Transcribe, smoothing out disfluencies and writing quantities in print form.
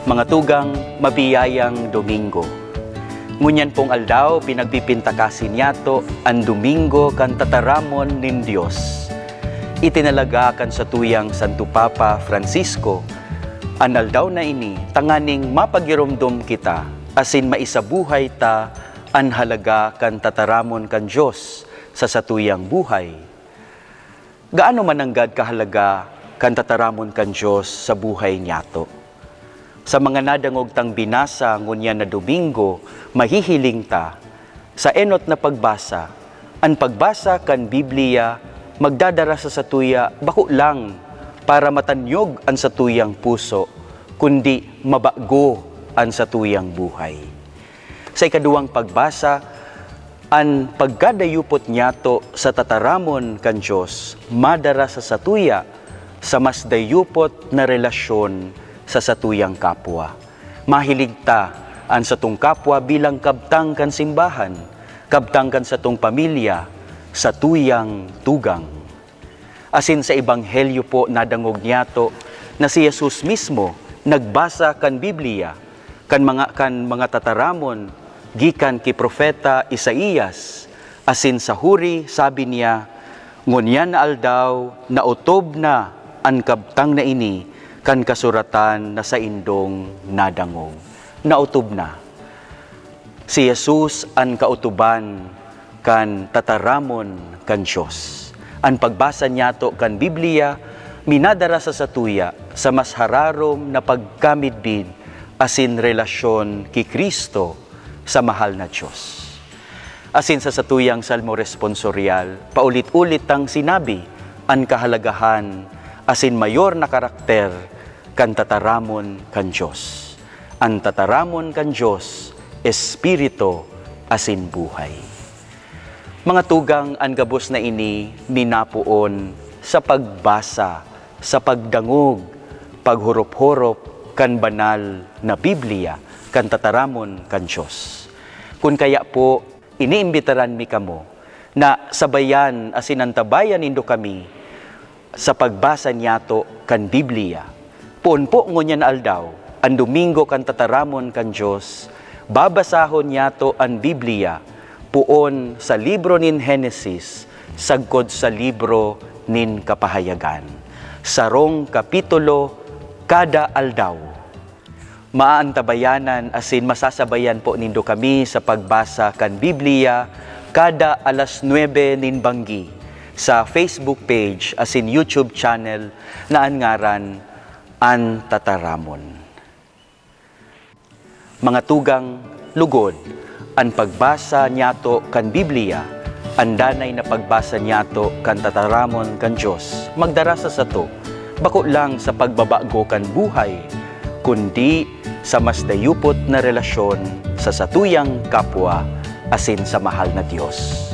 Mga tugang mabiyayang Domingo. Ngunyan pong aldaw pinagpipintakasin yato ang Domingo kan tataramon nin Dios. Itinalaga kan sa tuyang Santo Papa Francisco, an aldaw na ini tanganing mapagiromdom kita, asin maisabuhay ta an halaga kan tataramon kan Dios sa satuyang buhay. Gaano mananggad kahalaga kan tataramon kan Dios sa buhay niyato? Sa mga nadangog tang binasa ngunyan na Domingo, mahihiling ta sa enot na pagbasa. Ang pagbasa kan Biblia magdadara sa satuya bako lang para matanyog ang satuyang puso, kundi mabago ang satuyang buhay. Sa ikaduwang pagbasa, ang paggadayupot niyato sa tataramon kan Diyos madara sa satuya sa mas dayupot na relasyon sa satuyang kapwa. Mahilig ta ang satong kapwa bilang kabtang kan simbahan, kabtang kan satong pamilya, satuyang tugang. Asin sa Ebanghelyo po nadangog niyato na si Jesus mismo nagbasa kan Biblia, kan mga tataramon, gikan ki Propeta Isaías, asin sa huri sabi niya, ngunyan na aldaw na utob na ang kabtang na ini, kan kasuratan na sa indong nadangog. Nautob na. Si Jesus ang kautuban kan tataramon kan Diyos. Ang pagbasa niyato kan Biblia, minadara sa satuya sa mas hararom na pagkamidbid asin relasyon ki Kristo sa mahal na Diyos. Asin sa satuyang Salmo Responsorial, paulit-ulit ang sinabi ang kahalagahan asin mayor na karakter kan tataramon kan Diyos. Ang tataramon kan Diyos, Espiritu asin buhay. Mga tugang ang gabos na ini minapuon sa pagbasa, sa pagdangog, paghurup-hurup kan banal na Biblia, kan tataramon kan Diyos. Kung kaya po, iniimbitaran mi kamo na sabayan asin antabayan indo kami sa pagbasa niyato kan Biblia. Puon po ngunyan aldaw, ang Domingo kan tataramon kan Diyos, babasahon niyato ang Biblia, puon sa libro nin Henesis, sagkod sa libro nin Kapahayagan. Sarong kapitulo kada aldaw. Maantabayanan asin masasabayan po nindo kami sa pagbasa kan Biblia kada alas 9 nin banggi sa Facebook page asin YouTube channel na angaran An Tataramon. Mga tugang lugod, ang pagbasa niyato kan Biblia, ang danay na pagbasa niyato kan tataramon kan Diyos, magdara sa sato, bako lang sa pagbabago kan buhay, kundi sa mas dayupot na relasyon sa satuyang kapwa asin sa mahal na Diyos.